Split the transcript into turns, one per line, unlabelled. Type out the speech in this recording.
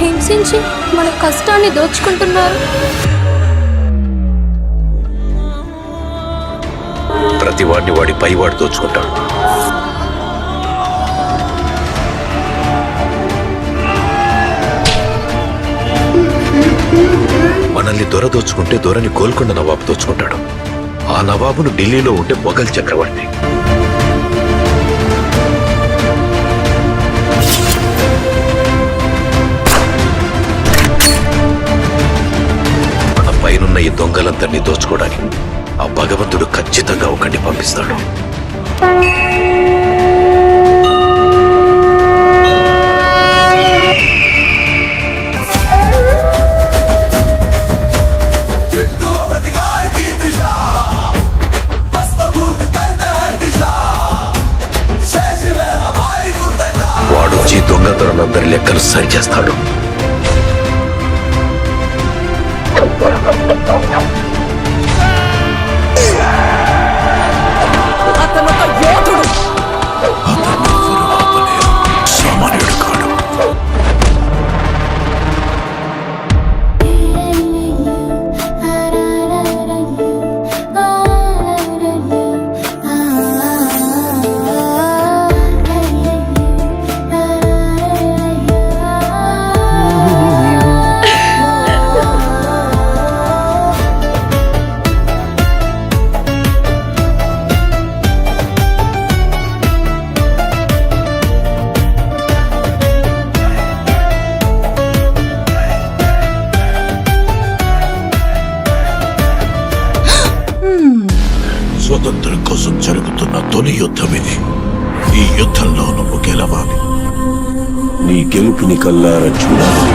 హింసించి మన కష్టాన్ని దోచుకుంటున్నారు.
ప్రతి వాడిని వాడి పైవాడు దోచుకుంటాడు. మనల్ని దొర దోచుకుంటే దొరని గోల్కొండ నవాబు దోచుకుంటాడు. ఆ నవాబును ఢిల్లీలో ఉంటే మొఘల్ చక్రవర్తి. మన పైనున్న ఈ దొంగలందరినీ దోచుకోవడానికి ఆ భగవంతుడు ఖచ్చితంగా ఒకటి పంపిస్తాడు. వాడు వచ్చి దొంగతనందరి లెక్కలు సరిచేస్తాడు. సామాన్యుడు కాడు. స్వతంత్రం కోసం జరుగుతున్న తొలి యుద్ధం ఇది. ఈ యుద్ధంలో నువ్వు గెలవాలి.
నీ గెలుపుని కల్లారా చూడాలి.